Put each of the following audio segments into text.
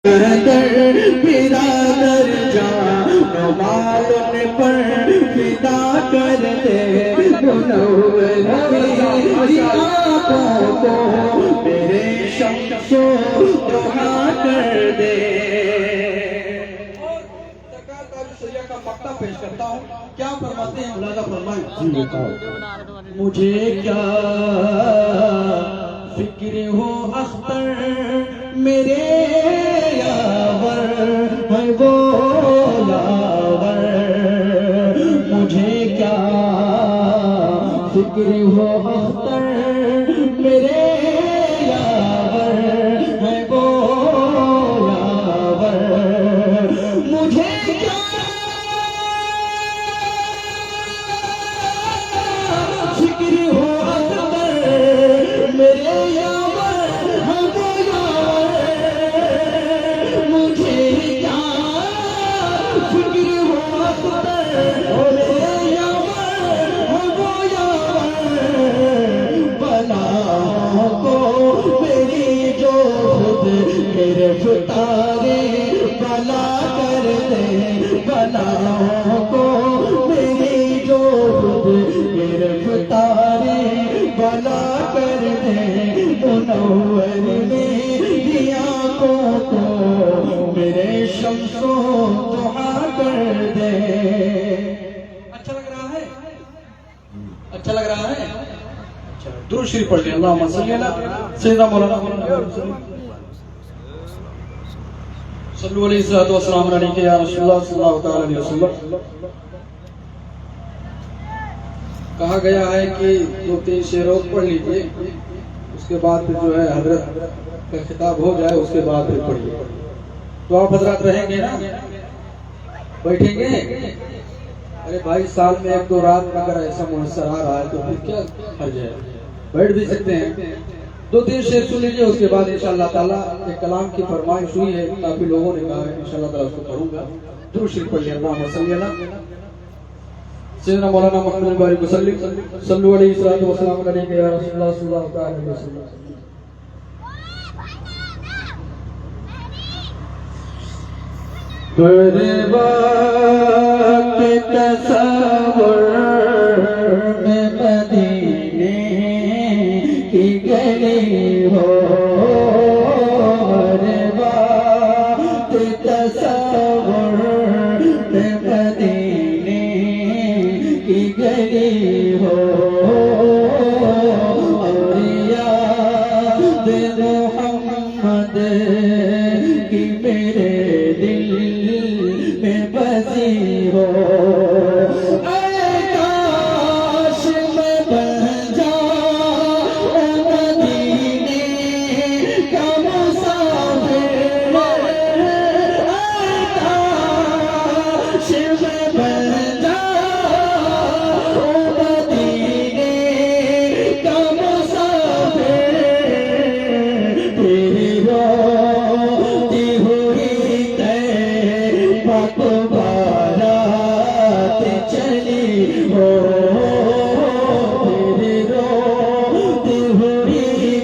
برادر جان و مال پر فدا کر دے منور میری آنکھوں کو میرے شمس و ضحا کر دے. کا مقطع پیش کرتا ہوں. کیا فرماتے ہیں؟ ملاحظہ فرمائیں. مجھے کیا فکر ہو اختر میرے یاور ہے وہ لاور. مجھے کیا فکر ہو اختر میرے یاور ہے وہ لاور. مجھے کیا فکر ہو اختر میرے یاور ہے وہ لاور. مجھے کیا فکر ہو اختر میرے یاور ہے وہ لاور. بلاؤں کو میری جو خود گرفتارے بلا کر دے. بلاؤں کو میری جو خود گرفتارے بلا کر دے. منور میری آنکھوں کو میرے شمس و ضحا کر دے. اچھا لگ رہا ہے؟ اچھا لگ رہا ہے؟ درود شریف پڑھ لیں. اللہم صلی علی سیدنا مولانا صلو علیہ السلام علیکہ یا رسول اللہ صلی اللہ علیہ وسلم. کہا گیا ہے کہ 2-3 شعر اور پڑھ لیجیے، اس کے بعد پھر جو ہے حضرت کا خطاب ہو جائے اس کے بعد پھر پڑھیے. تو آپ حضرات رہیں گے نا؟ بیٹھیں گے؟ ارے بھائی سال میں 1-2 رات اگر ایسا منحصر آ رہا ہے تو پھر کیا حرج ہے؟ بیٹھ بھی سکتے ہیں. 2-3 شعر سن لیجیے، اس کے بعد انشاءاللہ تعالیٰ ایک کلام کی فرمائش ہوئی ہے، کافی لوگوں نے کہا ہے انشاءاللہ تعالیٰ اس کو پڑھوں گا. درود شریف پڑھ لیں. اللہم صلی علی سیدنا مولانا محمد الباری وسلم صلو علیہ السلام علیکہ یا رسول اللہ صلی اللہ علیہ وسلم. ہر وقت تصور میں مدینے کی گلی ہو. ہر وقت تصور میں مدینے کی گلی ہو. اور یاد محمد کی میرے دل میں بسی ہو. اے کاش میں بن جاؤں مدینے کا مسافر. اے کاش میں بن جاؤں مدینے کا مسافر. تیری روتی ہوئی پاک بارات چلی ہو. تیری روتی ہوئی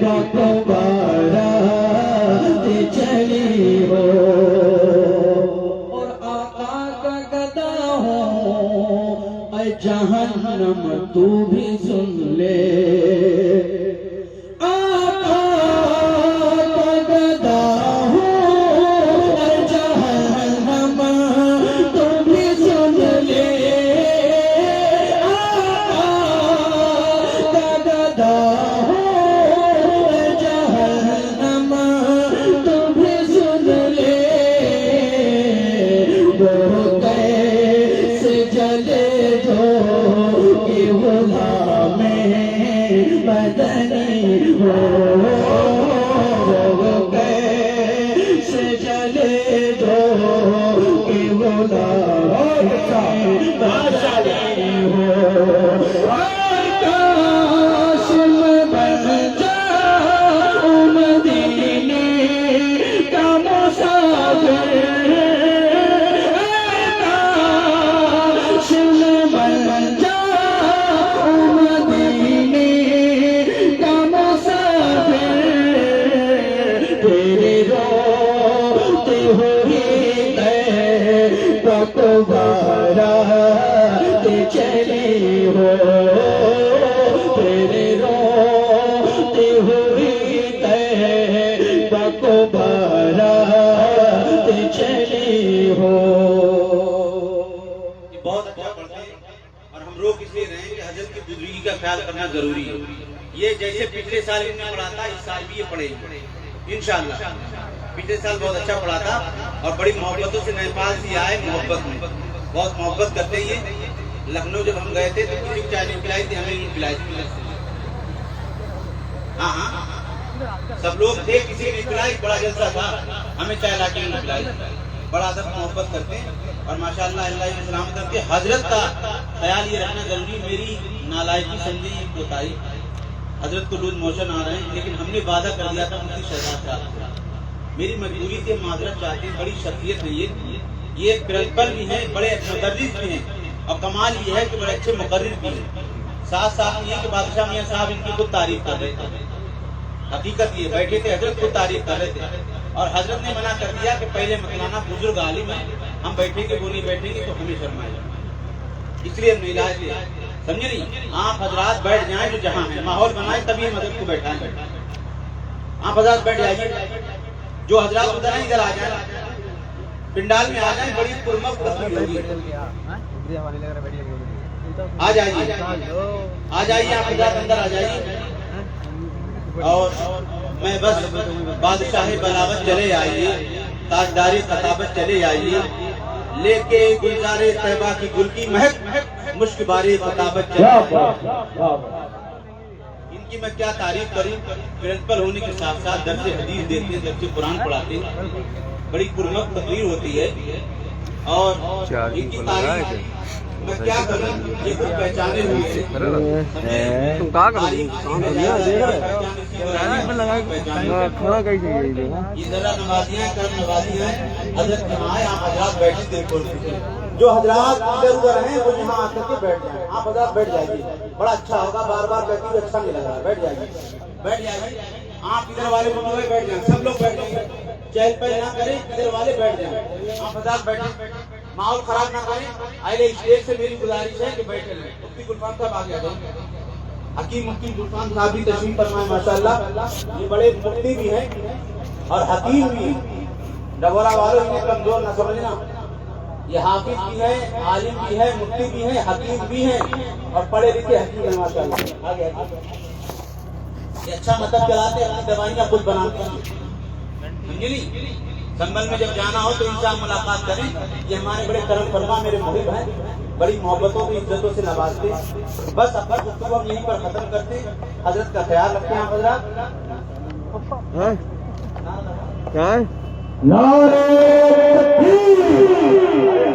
پاک بارات چلی ہو. اور آقا کا گدا ہوں اے جہنم تو بھی سن لے. مدنی ہو کیسے جلے جو کہ غلام مدنی ہو. کاش میں بن جاؤں مدینے کا مسافر. کاش میں بن جاؤں مدینے کا مسافر. تیرے ہوئی بارات چلی ہو تیرے روتی ہوئی بارات چلی ہو. بہت اچھا پڑھتے ہیں اور ہم روک اس لیے رہے ہیں کہ حضرت کی بزرگی کا خیال کرنا ضروری ہے. یہ جیسے پچھلے سال ان نے پڑھا تھا اس سال بھی یہ پڑھے گی انشاءاللہ. پچھلے سال بہت اچھا پڑھا تھا اور بڑی محبتوں سے نیپال سے آئے, محبت میں بہت محبت کرتے ہیں. لکھنؤ جب ہم گئے تھے تو کسی کو چائے نہیں پلائی تھی, ہمیں نہیں پلائی تھی. ہاں ہاں سب لوگ تھے, کسی نے نہیں پلائی, بڑا جلسہ تھا, ہمیں چائے لا کے نہیں پلائی. بڑا ادب محبت کرتے ہیں اور ماشاءاللہ اللہ علیہ السلام کرتے. حضرت کا خیال یہ رکھنا ضروری. میری نالائکی سمجھی کوتاہی, حضرت کو لوز موشن آ رہے ہیں لیکن ہم نے وعدہ کر دیا تھا مفتی شہزاد صاحب. میری مجبوری سے معذرت چاہتے ہیں. بڑی شخصیت ہے یہ پرنسپل بھی ہیں, بڑے مدرس بھی ہیں اور کمال یہ ہے کہ بڑے اچھے مقرر بھی ہیں. ساتھ ساتھ یہ کہ بادشاہ میاں صاحب ان کی خود تعریف کر رہے تھے. حقیقت یہ بیٹھے تھے حضرت خود تعریف کر رہے تھے اور حضرت نے منع کر دیا کہ پہلے مطلانہ بزرگ عالم ہے, ہم بیٹھیں گے وہ نہیں بیٹھیں گے تو ہمیں شرم آئے گا, اس لیے ہم نہیں لائے تھے. سمجھے نہیں, آپ حضرات بیٹھ جائیں جو جہاں ہیں, ماحول بنائیں تبھی ہم حضرت کو بیٹھائیں. آپ حضرات بیٹھ جائیے, جو حضرات ادھر ہیں ادھر آ جائیں, پنڈال میں آ جائیں, بڑی پرمخ تصویر ہوگی. آ جائیے آپ حضرات اندر آ جائیے. اور میں بس بادشاہ بلاوت چلے آئیے, تاجداری خطابت چلے آئیے, لے کے گلزار طیبہ کی گل کی مہک, مشک باری خطابت چلے آئیے. ان کی میں کیا تعریف کروں. پرنسپل ہونے کے ساتھ ساتھ درس حدیث دیتے ہیں, درس قرآن پڑھاتے ہیں, بڑی پرمخ تقریر ہوتی ہے اور ان کی تعریف میں کیا کروں. یہ کچھ پہچانے ہوئے یہ ذرا نوازیاں کرم نوازیاں حضرت کے آئے. آپ حضرات بیٹھے دیکھو, جو حضرات ادھر ادھر ہیں وہ یہاں آ کر کے بیٹھ جائیں. آپ حضرات بیٹھ جائیے, بڑا اچھا ہوگا. بار بار بیٹھی ہوئی اچھا نہیں لگ رہا. بیٹھ جائیے, بیٹھ جائیے. آپ ادھر والے بنوے بیٹھ جائیں, سب لوگ بیٹھ جائیں, چہل پہل نہ کریں, ادھر والے بیٹھ جائیں. آپ حضرات بیٹھیں, ماحول خراب نہ کریں. اہل اسٹیج سے میری گزارش ہے کہ بیٹھے رہیں. مفتی گلفان صاحب آگے آ جائیں. حکیم مفتی گلفان صاحب بھی تشریف فرمائے ماشاءاللہ. یہ بڑے مفتی بھی ہیں اور حکیم بھی ہیں. ڈبورا والوں انہیں کمزور نہ سمجھنا. یہ حافظ بھی ہے, عالم بھی ہے, مفتی بھی ہے, حکیم بھی ہیں اور پڑھے لکھے حکیم ہیں ماشاءاللہ. آگے یہ اچھا مطلب چلاتے ہیں, اپنی دوائیاں خود بناتے ہیں. سمجھے نہیں, سنبل میں جب جانا ہو تو ان سے آپ ملاقات کریں. یہ ہمارے بڑے کرم فرما میرے محب ہیں, بڑی محبتوں کی عزتوں سے نوازتے. بس اپنا گفتگو ہم یہیں پر ختم کرتے. حضرت کا خیال رکھتے ہیں آپ حضرات.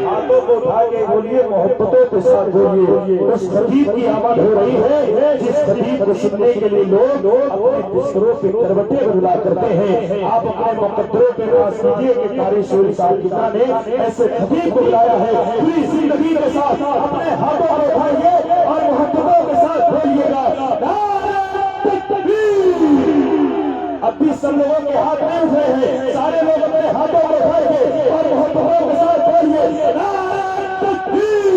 ہاتھوں کو اٹھا کے بولیے, محبتوں کے ساتھ بولیے. اس خطیب کی آمد ہو رہی ہے جس خطیب کو سننے کے لیے لوگ اپنے بستروں پہ کروٹیں بدلا کرتے ہیں. آپ اپنے مقدروں کے پاس دیجیے کہ قاری سوری صاحب نے ایسے خطیب کو بلایا ہے. پوری زندگی کے ساتھ اپنے ہاتھوں کو اٹھائیے اور محبتوں کے ساتھ بولیے گا. اب بھی سب لوگوں کے ہاتھ نہیں اٹھے ہیں, سارے لوگ اپنے ہاتھوں کو اٹھائیے اور محبتوں کے ساتھ بولیے. نعرہ تکبیر,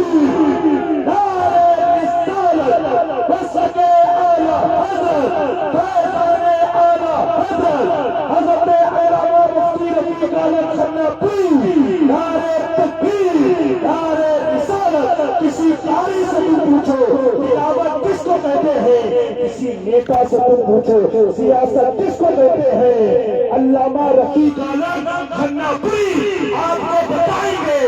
نعرہ رسالت, بسکے اعلیٰ حضرت, فیضان اعلیٰ حضرت, حضرت علامہ مفتی رفیق احمد کھنہ پیر. نعرہ تکبیر, نعرہ رسالت. کسی قاری سے تم پوچھو تلاوت کس کو کہتے ہیں, کسی نیتا سے تم پوچھو سیاست کس کو کہتے ہیں. علامہ رفیق احمد کھنہ پیر آپ کو بتائیں گے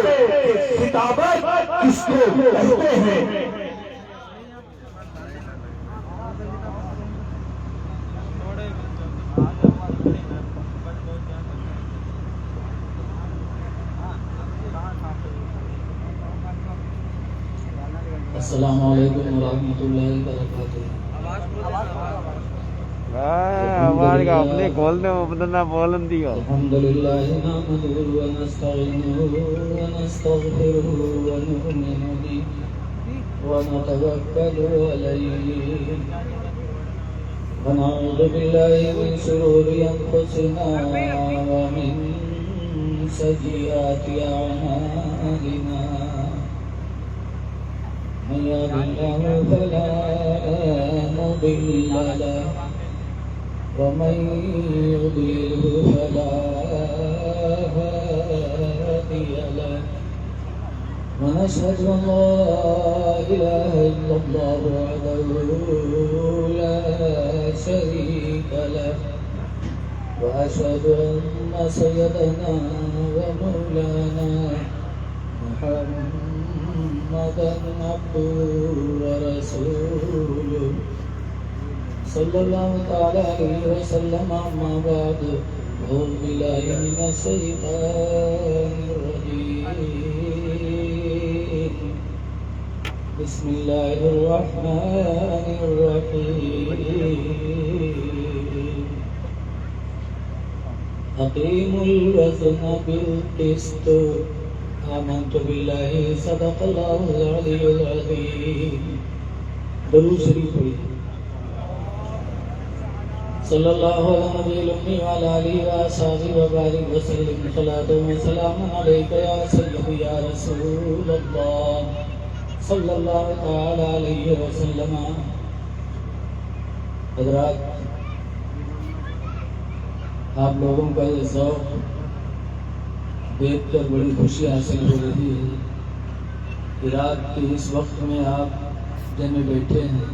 کتابت کس کو کہتے ہیں. السلام علیکم ورحمۃ اللہ وبرکاتہ. ہمارے کا اپنے کھول دے بدلنا بولن دیو. الحمدللہ نحمده ونستعینه ونستغفره ونؤمن به ونتوکل علیہ ونعوذ باللہ من شرور انفسنا ومن سيئات أعمالنا من يهد الله فلا مضل له ومن يضلل فلا هادي له ونشهد أن لا إله إلا الله وحده لا شريك له وأشهد أن سيدنا ومولانا محمدا عبده ورسوله صلى الله تعالى عليه وسلم. أما بعد أعوذ بالله من الشيطان الرجيم. بسم الله الرحمن الرحيم. أقيموا الوزن بالقسط آمنت بالله صدق الله العلي العظيم. درود شریف پڑھیے. صلی اللہ علیہ نبی الأمی وعلى آلہ وصحبہ وبارک وسلم. صلاۃ و سلام علیک یا سیدی یا رسول اللہ صلی اللہ تعالی علیہ وسلم. حضرات، آپ لوگوں کا یہ ذوق دیکھ کر بڑی خوشی حاصل ہو رہی ہے کہ رات کے اس وقت میں آپ جمع بیٹھے ہیں.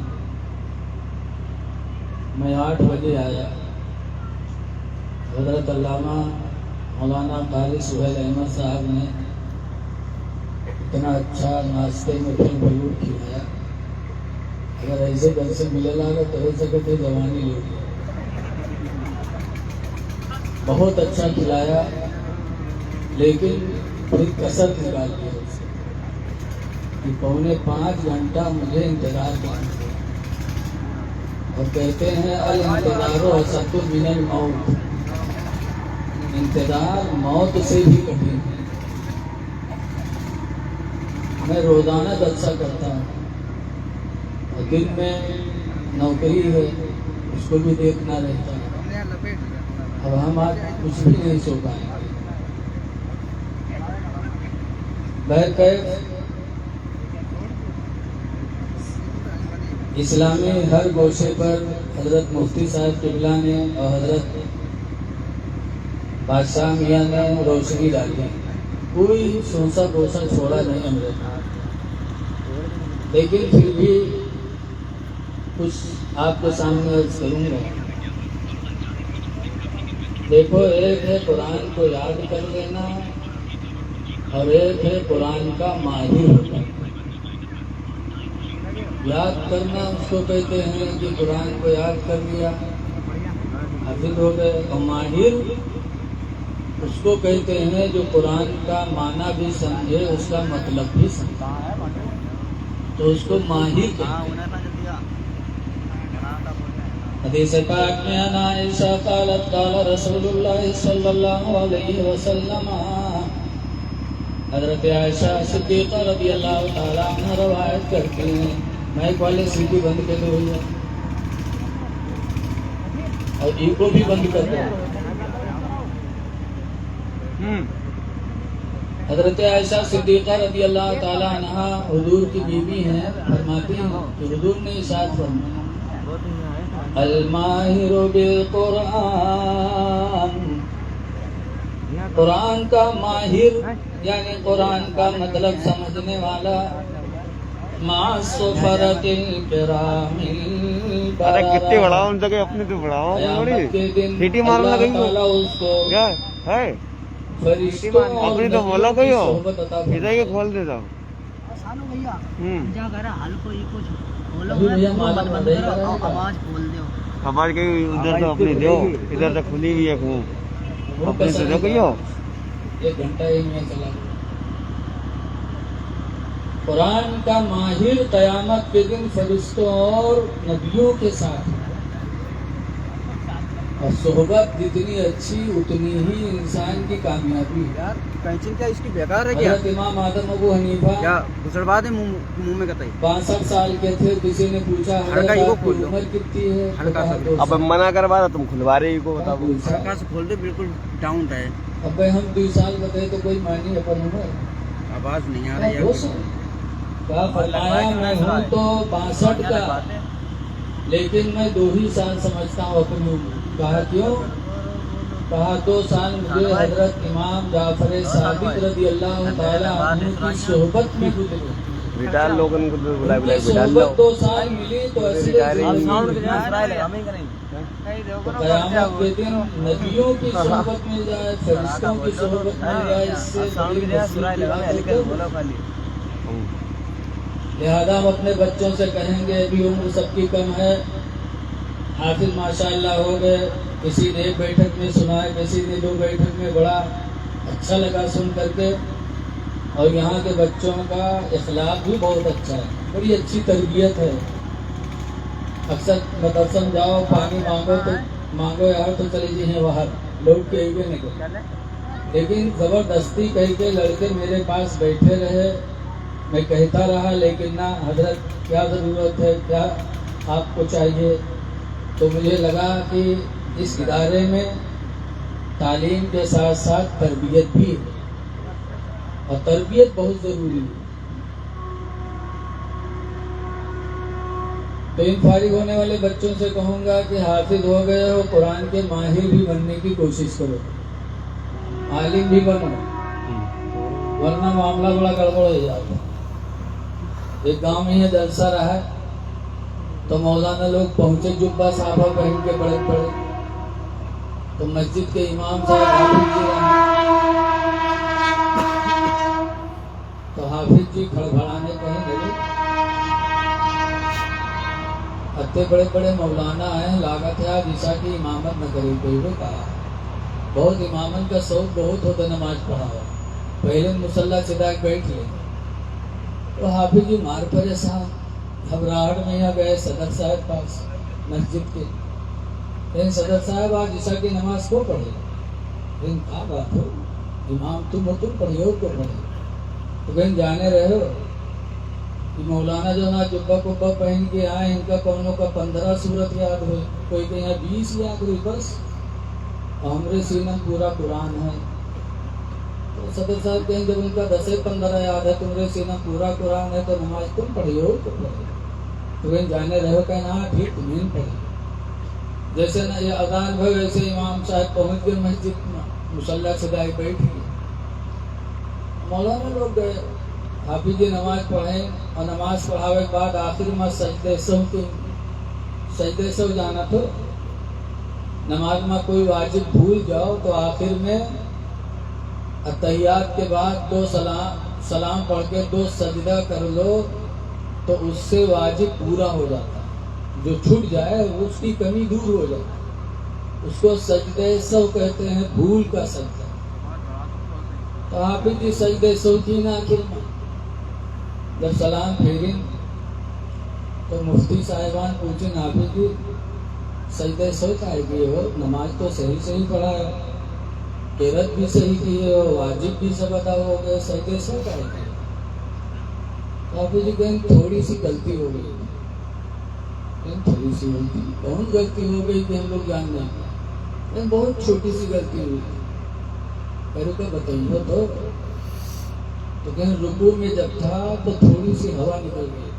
میں 8 بجے آیا. حضرت علامہ مولانا قاری سہیل احمد صاحب نے اتنا اچھا ناشتے میں پھل بھلور کھلایا. اگر ایسے گھر سے ملے لاگا تو ہو سکے تھے جوانی لوگ. بہت اچھا کھلایا، لیکن پھر کسر نکال دیا اس سے کہ 4.25 گھنٹہ مجھے انتظار کرنا. اور کہتے ہیں الانتظار اسد من الموت، انتظار موت سے بھی کٹھن ہے. میں روزانہ جلسہ کرتا ہوں اور دن میں نوکری ہے، اس کو بھی دیکھنا رہتا ہے. اب ہم آج کچھ بھی نہیں سو پائیں گے. بہرکیف اسلامی ہر گوشے پر حضرت مفتی صاحب قبلہ نے اور حضرت بادشاہ میاں نے روشنی ڈالی. کوئی سونسا گوشہ چھوڑا نہیں ہم نے. لیکن پھر بھی کچھ آپ کے سامنے عرض کروں گا. دیکھو، ایک ہے قرآن کو یاد کر لینا اور ایک ہے قرآن کا ماہر ہونا. یاد کرنا اس کو کہتے ہیں کہ قرآن کو یاد کر لیا حافظ ہو گئے، اور ماہر اس کو کہتے ہیں جو قرآن کا معنی بھی سمجھے، اس کا مطلب بھی سمجھے، تو اس کو ماہر کہتے ہیں. حدیث پاک میں عن عائشہ قالت قال رسول اللہ صلی اللہ علیہ وسلم. حضرت عائشہ صدیقہ رضی اللہ تعالیٰ عنہ روایت کرتے ہیں. مائک والے سیٹی بند کر دو اور ایکو بھی بند کر دو. حضرت عائشہ صدیقہ رضی اللہ تعالیٰ عنہ حضور کی بیوی ہیں. فرماتی ہیں کہ حضور نے ارشاد فرمایا الماہر بالقرآن، قرآن کا ماہر یعنی قرآن کا مطلب سمجھنے والا، مع السفرۃ الکرام ارے کتنے بڑھاؤ ان تک اپنے تو بڑھاؤ سیٹی مارنے لگیں کیا ہے اپنی تو بولا کوئی ہو ادھر یہ کھول دیتا ہوں. آواز کہیں ادھر تو اپنی دو، ادھر تو کھلی ہوئی ہے خون اپنے سے دو کوئی ہو. ایک گھنٹہ ہی میں چلا. قرآن کا ماہر قیامت کے دن فرشتوں اور نبیوں کے ساتھ اور صحبت جتنی اچھی اتنی ہی انسان کی کامیابی ہے. یار پینسل کیا اس کی بیکار ہے کیا؟ حضرت امام آدم ابو حنیفہ کیا گسڑ بات ہے منہ میں کتائی 62 سال کے تھے. کسی نے پوچھا ہلکا حضرت ہی کو آپ کی کھول دو. عمر کتنی ہے؟ ہلکا سا. 2 اب سال. منع کروا رہا تم کھلوا رہے کو بتاؤ. پوچھا. ہلکا سے کھول دے بالکل ڈاؤن ہے. اب بھائی ہم 2 سال بتائے تو کوئی معنی ہے پر عمر آواز نہیں آ رہی 2 سال. کیا فرمایا میں ہوں تو 62 کا لیکن میں 2 ہی سال سمجھتا ہوں اپنی عمر. کہا کیوں؟ کہا 2 سال مجھے حضرت امام جعفر صادق رضی اللہ تعالیٰ عنہ کی صحبت میں گزرے. بیٹا لوگن کو بلا ان بلا کی بیٹا صحبت 2 سال ملی تو اصل زندگی تو قیامت کے دن نبیوں کی صحبت مل جائے فرشتوں کی صحبت مل جائے اس سے بڑی نصیب کی بات ہے. لہذا ہم اپنے بچوں سے کہیں گے ابھی عمر سب کی کم ہے. حافظ ماشاءاللہ ہو گئے. کسی نے 1 بیٹھک میں سنا ہے کسی نے 2 بیٹھک میں. بڑا اچھا لگا سن کر کے. اور یہاں کے بچوں کا اخلاق بھی بہت اچھا ہے. بڑی اچھی تربیت ہے. اکثر مدرسہ جاؤ پانی مانگو تو مانگو یار تو چلے جی باہر لوگ کہیں گے نہیں. لیکن زبردستی کہہ کے لڑکے میرے پاس بیٹھے رہے. میں کہتا رہا لیکن نہ حضرت کیا ضرورت ہے کیا آپ کو چاہیے. تو مجھے لگا کہ اس ادارے میں تعلیم کے ساتھ ساتھ تربیت بھی ہے اور تربیت بہت ضروری ہے. تو ان فارغ ہونے والے بچوں سے کہوں گا کہ حافظ ہو گئے ہو قرآن کے ماہر بھی بننے کی کوشش کرو. عالم بھی بنو ورنہ معاملہ بڑا گڑبڑ ہو جاتا. ایک گاؤں میں یہ جلسہ رہا تو مولانا لوگ پہنچے جبہ صحابہ پہن کے بڑے بڑے. تو مسجد کے امام صاحب حافظ جی تو حافظ جی کھڑبڑانے کہیں لگے. اتنے بڑے بڑے مولانا ہیں لاگت ہے آج عشاء کی امامت نہ کرے. کوئی وہ کہا بہت امامت کا شوق بہت ہوتا نماز پڑھا ہوا. پہلے مسلح سدا بیٹھ لے. تو حافظ جی مار پڑے صاحب. گھبراہٹ میں یہاں گئے صدر صاحب پاس مسجد کے. لیکن صدر صاحب آج عشاء کی نماز کو پڑھے. لیکن کیا بات ہو امام تم ہو تم پڑھے ہو کو پڑھے. تو کہیں جانے رہے ہو کہ مولانا جو نا جبہ کبہ پہن کے آئے ان کا کونوں کا 15 سورت یاد ہوئی کوئی کہ یہاں 20 یاد ہوئی بس. ہمارے سینہ پورا قرآن ہے. تو صدر صاحب کہیں جب ان کا 10-15 یاد ہے تمہارے سینہ پورا قرآن ہے تو نماز تم پڑھی ہو تو پڑھے. تو کہیں جانے رہے ہو کہیں ہاں ٹھیک تمہیں پڑھی. جیسے نا یہ اذان ہوئے ویسے امام صاحب پہنچ گئے مسجد میں مصلی سجائے بیٹھ گئے. مولانا لوگ گئے حافظ جی نماز پڑھیں اور نماز پڑھاوے کے بعد آخر میں سجدے سو جانا. تو نماز میں کوئی واجب بھول جاؤ تو آخر میں اتحیات کے بعد 2 سلام پڑھ کے 2 سجدہ کر لو تو اس سے واجب پورا ہو جاتا. جو چھوٹ جائے اس کی کمی دور ہو جائے. اس کو سجدے سو کہتے ہیں بھول کا سجدہ. تو حافظ جی سجدے سو کی نا آخر میں جب سلام پھیریں تو مفتی صاحبان پوچھیں حافظ جی سجدے سو کہے گئے ہو نماز تو صحیح پڑھا ہے قرات بھی صحیح کی ہے اور واجب بھی سب ادا ہو گئے سجدے سو کہے گئے. حافظ جی کہیں تھوڑی سی غلطی ہو گئی. تھوڑی سی غلطی کون غلطی ہو گئی کہ ہم لوگ جان جائیں. بہت چھوٹی سی غلطی ہوئی. پہلے تو بتائیے تو کہیں رکوع میں جب تھا تو تھوڑی سی ہوا نکل گئی.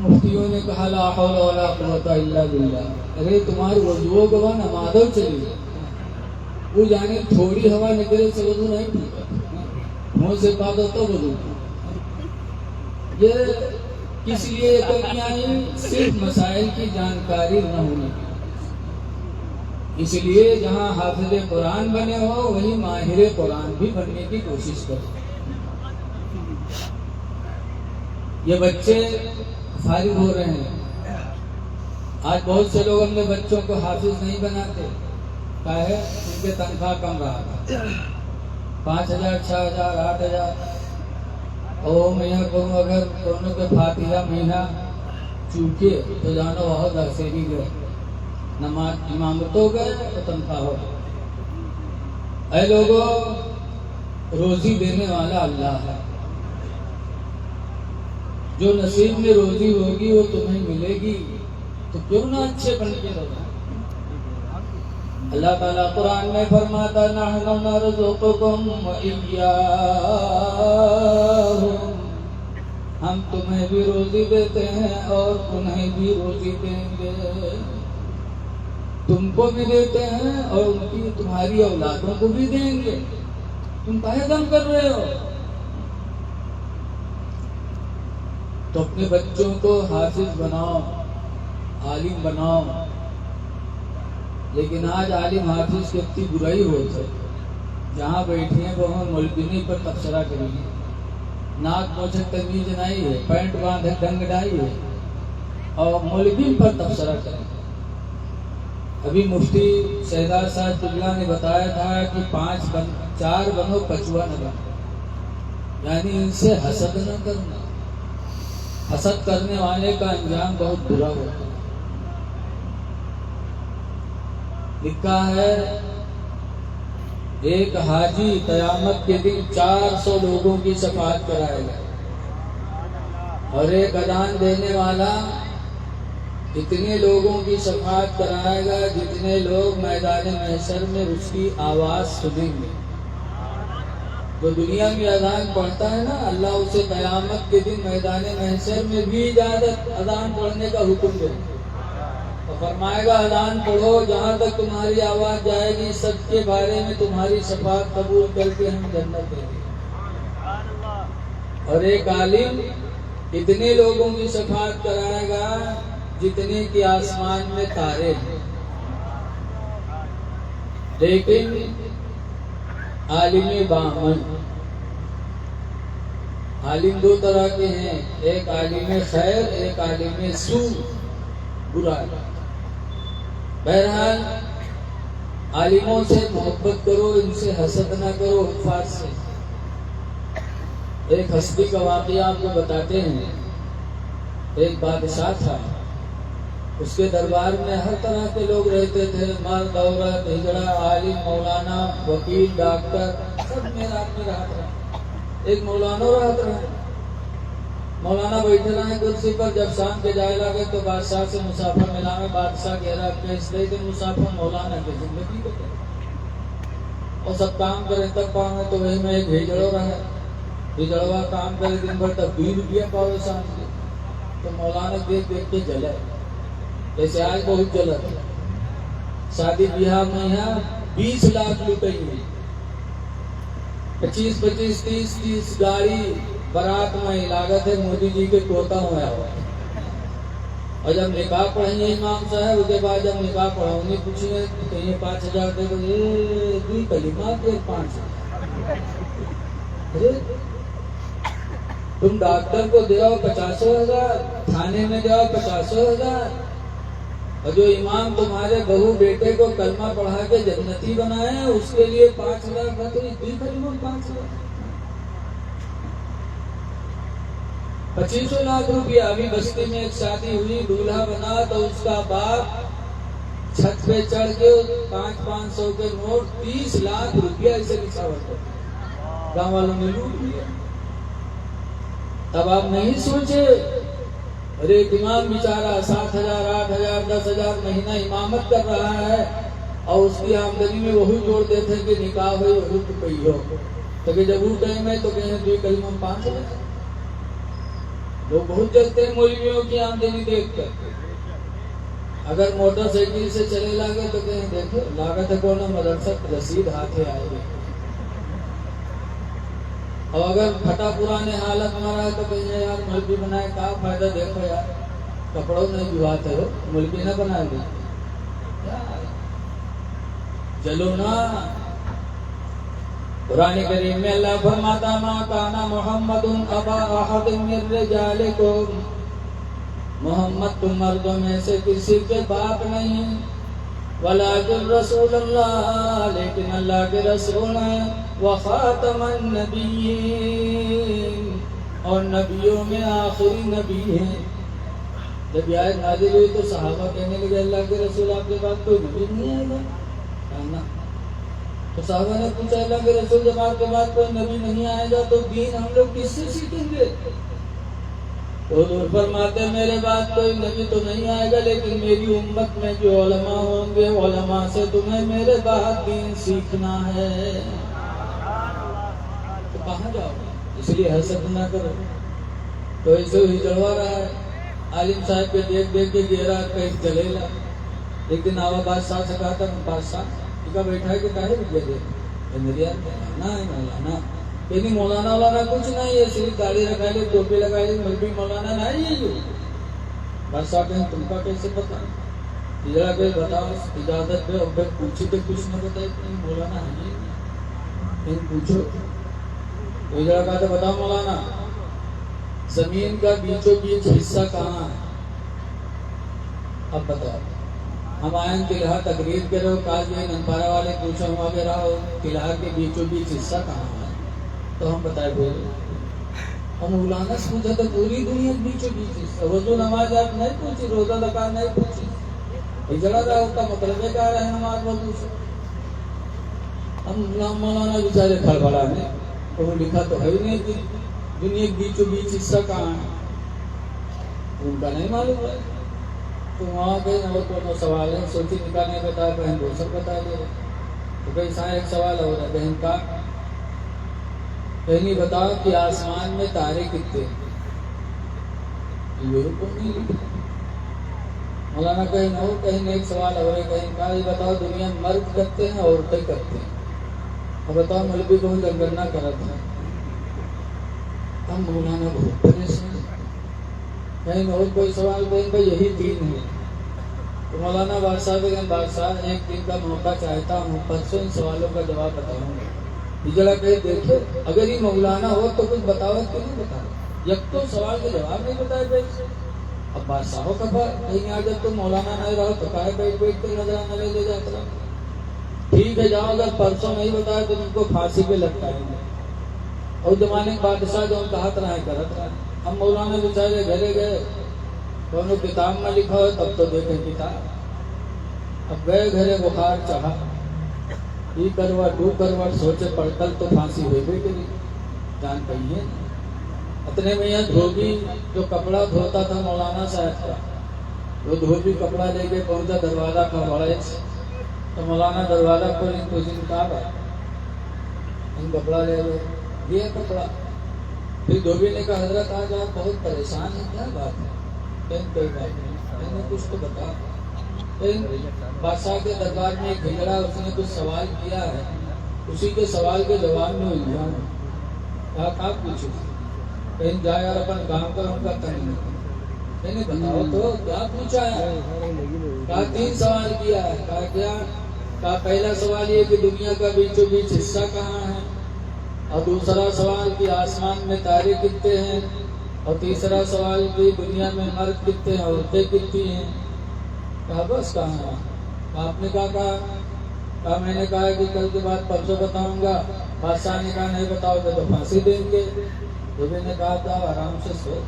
مفتیوں نے کہا لا حول ولا قوت الا باللہ. ارے تمہاری وضو کو نمازوں چلی گئی. وہ جانے تھوڑی ہوا نکلے سے وضو نہیں ٹوٹا. منہ سے پا دو تو وضو. یہ کس لیے کمیاں آئی صرف مسائل کی جانکاری نہ ہونے کی. اس لیے جہاں حافظ قرآن بنے ہو وہیں ماہر قرآن بھی بننے کی کوشش کرو. یہ بچے فارغ ہو رہے ہیں. آج بہت سے لوگ اپنے بچوں کو حافظ نہیں بناتے. کیا ہے ان کے تنخواہ کم رہا تھا 5,000 6,000 8,000 اور مہینہ کو اگر دونوں کے فاتحہ مہینہ چوکے تو جانا بہت عرصے بھی گئے. نماز امامت ہو گئے تو تنخواہ ہو گئے۔ اے لوگوں، روزی دینے والا اللہ ہے، جو نصیب میں روزی ہوگی وہ تمہیں ملے گی، تو کیوں نہ اچھے بن کے رہو۔ اللہ تعالیٰ قرآن میں فرماتا نحن نرزقکم وإیاہم، ہم تمہیں بھی روزی دیتے ہیں اور انہیں بھی روزی دیں گے، تم کو بھی دیتے ہیں اور ان کی تمہاری اولادوں کو بھی دیں گے، تم کاہے غم کر رہے ہو؟ تو اپنے بچوں کو حافظ بناؤ، عالم بناؤ، لیکن آج عالم حافظ کی اتنی برائی ہوتی ہے، جہاں بیٹھی ہیں وہ مولوی پر تبصرہ کریں گے، ناک موچھک تمیز نہیں ہے، پینٹ باندھے ڈنگ ڈائی ہے اور مولوی پر تبصرہ کریں گے۔ ابھی مفتی شہزاد صاحب قبلہ نے بتایا تھا کہ 4 بنو کچوا نہ بنو، یعنی ان سے حسد نہ کرنا، حسد کرنے والے کا انجام بہت برا ہوتا ہے۔ لکھا ہے ایک حاجی قیامت کے دن 400 لوگوں کی شفاعت کرائے گا، اور ایک اذان دینے والا اتنے لوگوں کی شفاعت کرائے گا جتنے لوگ میدان محشر میں اس کی آواز سنیں گے۔ جو دنیا میں اذان پڑھتا ہے نا، اللہ اسے قیامت کے دن میدان محشر میں بھی اجازت اذان پڑھنے کا حکم دے گا، تو فرمائے گا اذان پڑھو، جہاں تک تمہاری آواز جائے گی سب کے بارے میں تمہاری شفاعت قبول کر کے ہم جنت دیں گے۔ اور ایک عالم اتنے لوگوں کی شفاعت کرائے گا جتنے کہ آسمان میں تارے ہیں، لیکن عالم باہمن، عالم 2 طرح کے ہیں، ایک عالم خیر، ایک عالم سوء، برا۔ بہرحال عالموں سے محبت کرو، ان سے حسد نہ کرو، الفاظ سے۔ ایک ہستی کا واقعہ آپ کو بتاتے ہیں۔ ایک بادشاہ تھا، اس کے دربار میں ہر طرح کے لوگ رہتے تھے، مرد، عورت، ہجڑا، عالم، مولانا، وکیل، ڈاکٹر، سب میرات میں رہا تھا۔ ایک مولانا رہا تھا، مولانا بیٹھے رہے کرسی پر، جب شام کے جائے لگے تو بادشاہ سے مسافر ملا میں، بادشاہ کہہ رہا کیس دے کہ مسافر مولانا کی زندگی کو اور سب کام کرے تب پاؤں، تو وہی میں ایک ہجڑو رہا، ہجڑوا کام کرے دن بھر تب 20 روپیہ پاؤ شام کے، تو مولانا دیکھ کے جلے، جیسے آج بہت جلا تھا۔ شادی بیاہ میں یہاں 20 لاکھ لوٹیں گے، 25 30 گاڑی برات میں، لاگت ہے مودی جی کے طوطا ہوا ہوا۔ اور جب نکاح پڑھیں امام صاحب، اس کے بعد جب نکاح پڑھاؤں گے پوچھیں کہیں 5000 دے تو یہ کلمات دے 5، تم ڈاکٹر کو دے آؤ 50,000، تھانے میں جاؤ 50,000، اور جو امام تمہارے بہو بیٹے کو کلمہ پڑھا کے جنتی بنائے اس کے لیے 5,000 کا، تو یہ کلمہ 5,000، 25 لاکھ روپیہ۔ ابھی بستی میں ایک شادی ہوئی، دولہا بنا تو اس کا باپ چھت پہ چڑھ کے 500 کے نوٹ 30 لاکھ روپیہ اسے نچھاور کر، گاؤں والوں نے لوٹ لیا۔ تب آپ نہیں سوچے، ارے ایک امام بیچارہ 7,000 8,000 10,000 مہینہ امامت کر رہا ہے، اور اس کی آمدنی میں وہی جوڑ دیتے کہ نکاح ہوئی وہی تو پئی ہو، تو کہ جب وہ ٹائم ہے تو کہیں دوی کلمہ 5,000۔ لوگ بہت جلتے ہیں مولویوں کی آمدنی دیکھ کر۔ اگر موٹر سائیکل سے چلے لاگے تو کہیں دیکھو لاگت ہے کونا مدرسہ رسید ہاتھے آئے گی، اور اگر پھٹا پرانے حالت میں رہا ہے تو کہیں یار مولوی بنائے کا فائدہ، دیکھو یار کپڑوں نہیں جواتے ہو، مولوی نہ بنائے گے، چلو نا۔ قرآن کریم میں اللہ فرماتا ما کان محمد ابا احد من رجالکم، محمد تم مردوں میں سے کسی کے باپ نہیں، ولکن رسول اللہ، لیکن اللہ کے رسول ہیں، وخاتم النبیین، اور نبیوں میں آخری نبی ہیں۔ جب یہ آیت نازل ہوئی تو صحابہ کہنے لگے اللہ کے رسول آپ کے بعد کوئی نبی نہیں آئے گا؟ کہنا تو صحابہ نے پوچھا اللہ کے رسول جب آپ کے بعد کوئی نبی نہیں آئے گا تو دین ہم لوگ کس سے سیکھیں گے؟ تو حضور فرماتے میرے بعد کوئی نبی تو نہیں آئے گا لیکن میری امت میں جو علماء ہوں گے علماء سے تمہیں میرے بعد دین سیکھنا ہے۔ تو کہاں جاؤ گے؟ اس لیے حسد نہ کرو۔ تو ایسے ہی چڑھوا رہا ہے عالم صاحب کے دیکھ دیکھ کے گہرا کہیں چلے گا، لیکن آوا بادشاہ سے کہا تھا بادشاہ ٹھیکا بیٹھا ہے کہ کہے بھی دے میری یار مولانا ہے مولانا یعنی مولانا کچھ نہیں ہے، صرف داڑھی لگا لے ٹوپی لگا لے ملبی مولانا نہیں ہے۔ جو بادشاہ کہیں تم کا کیسے پتا ذرا کہ بتاؤ اجازت پہ اور پوچھی تو کچھ نہ بتائے مولانا ہے کہیں پوچھو۔ ذرا کہا تو بتاؤ مولانا زمین کا بیچوں بیچ حصہ کہاں ہے؟ اب بتاؤ۔ ہم آئیں قلعہ تقریر کے رہو کاج یہ نمپارا والے پوچھو ہوا کے رہو قلعہ کے بیچوں بیچ حصہ کہاں ہے؟ تو ہم بتائے بولے ہم مولانا سے پوچھا تو پوری دنیا بیچوں بیچ حصہ، وضو نماز آپ نہیں پوچھی، روزہ زکات نہیں پوچھی، ہجڑا رہا اس کا مطلب کیا ہے نماز وضو سے؟ ہم مولانا بیچارے پھڑ پڑا ہے تو وہ لکھا تو ہے ہی نہیں کہ دنیا کے بیچوں بیچ حصہ کہاں ہے، ان کا نہیں معلوم ہے۔ تو وہاں گئے نو سوال ہے سوچی نکاح نہیں بتایا بہن دوسر بتا دے رہے تو کہیں سائیں ایک سوال ہو رہا ہے بہن کا کہیں بتاؤ کہ آسمان میں تارے کتنے یورپ نہیں لکھے۔ مولانا کہیں نو کہیں ایک سوال ہو رہا ہے کہیں کا یہ بتاؤ دنیا میں مرد کرتے ہیں عورتیں کرتے ہیں اور بتاؤ مولوی کو جنگنا کرتا ہے۔ ہم مولانا بہت پریشان کہیں اور کوئی سوال کہیں بھائی یہی تین ہے۔ تو مولانا بادشاہ کے بادشاہ ایک دن کا موقع چاہتا ہوں پرسوں ان سوالوں کا جواب بتاؤں گا۔ ذرا کہیں دیکھو اگر یہ مولانا ہو تو کچھ بتاؤ کیوں نہیں بتاؤ یک تو سوال کے جواب نہیں بتائے بھائی۔ اب بادشاہوں کا کہیں آ جب تم مولانا نہیں رہو تو کہے بیٹھ بیٹھ کے نظرانہ لے جاتا رہا۔ ٹھیک ہے جاؤ اگر پرسوں نہیں بتایا تو تم کو پھانسی پہ لٹکائیں گے۔ اور زمانے کے بادشاہ جو ان کا ہاتھ رہے کرت رہے۔ ہم مولانا بیچارے گھرے گئے تو انہوں کتاب میں لکھا ہو تب تو دیکھیں کتاب۔ اب گئے گھرے بخار چڑھا ای کروٹ ڈو کروٹ سوچے پڑ کل تو پھانسی ہوئی بھی کہ جان پہیے۔ اتنے میں یہ دھوبی جو کپڑا دھوتا تھا مولانا صاحب کا وہ دھوبی کپڑا لے کے پہنچا دروازہ کا بڑے تو مولانا دروازہ کو کتاب ہے ان کپڑا لے لو یہ کپڑا۔ پھر دھوبی نے کہا حضرت آج آپ بہت پریشان ہیں کیا بات ہے؟ کوئی بات نہیں میں نے کچھ تو بتا۔ بادشاہ کے دربار میں ایک ہجڑا اس نے کچھ سوال کیا ہے اسی کے سوال کے جواب میں الجھا ہوں۔ کہا آپ پوچھو کہیں جا یار اپن کام کر ان کا تنگ میں نے بتاؤ تو کیا پوچھا ہے؟ کہا تین سوال کیا ہے۔ کہا کیا؟ کہا پہلا سوال یہ کہ دنیا کا بیچوں بیچ حصہ کہاں ہے اور دوسرا سوال کہ آسمان میں تارے کتنے ہیں اور تیسرا سوال کہ دنیا میں مرد کتنے ہیں عورتیں کتنی ہیں۔ کہا بس کہاں ہے؟ آپ نے کہا میں نے کہا کہ کل کے بعد پرسوں بتاؤں گا۔ بادشاہ نے کہا نہیں بتاؤ گے تو پھانسی دیں گے۔ دھوبی نے کہا تھا آرام سے سو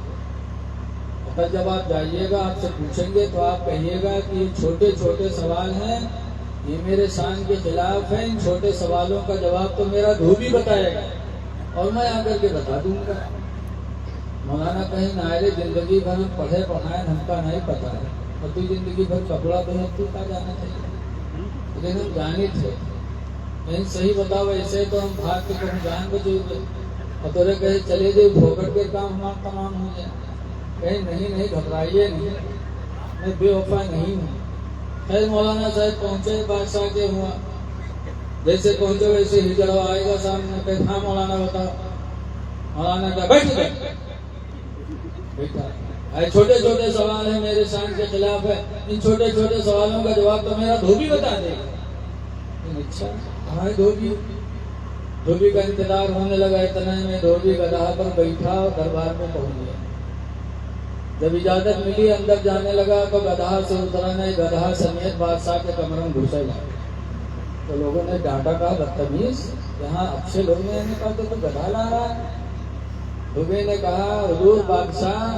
اور جب آپ جائیے گا آپ سے پوچھیں گے تو آپ کہیے گا کہ یہ چھوٹے چھوٹے سوال ہیں یہ میرے شان کے خلاف ہیں، ان چھوٹے سوالوں کا جواب تو میرا دھوبی بتائے گا اور میں آ کر کے بتا دوں گا۔ مولانا کہیں نائرے زندگی بھر ہم پڑھے پڑھائیں ہم کا نہیں پتا ہے اور تو زندگی بھر کپڑا پہنے تو کا جانا چاہیے لیکن ہم جانے تھے نہیں صحیح بتاؤ ایسے تو ہم بھاگ کے کہیں جان بچے گے اور تورے کہیں چلے جائے بھوکٹ کے کام ہمارا تمام ہو جائے۔ کہیں نہیں گھبرائیے نہیں میں بے وفا نہیں ہوں۔ خیر مولانا صاحب پہنچے بادشاہ کے ہوا جیسے پہنچے ویسے ہجڑا آئے گا سامنے کہ ہاں مولانا بتاؤ۔ مولانا کیا بیٹھ گئے بیٹھا چھوٹے چھوٹے سوال ہیں میرے شان کے خلاف ہے ان چھوٹے چھوٹے سوالوں کا جواب تو میرا دھوبی بتا دے گا۔ اچھا ہمارے دھوبی کا انتظار ہونے لگا اتنا میں دھوبی گدھا پر بیٹھا اور دربار میں پہنچ گیا۔ جب اجازت ملی اندر جانے لگا تو گدھا سے اترا نہیں گدھا سمیت بادشاہ کے کمرے میں گھسے گا تو لوگوں نے ڈانٹا کہا بدتمیز یہاں اچھے لوگ نے کہا تو گدھا لا رہا ہے۔ دھوبی نے کہا حضور بادشاہ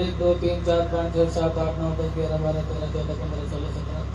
1 2 3 4 5 6 7 8 9 10 11 12 13 14 15 16 17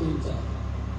3 4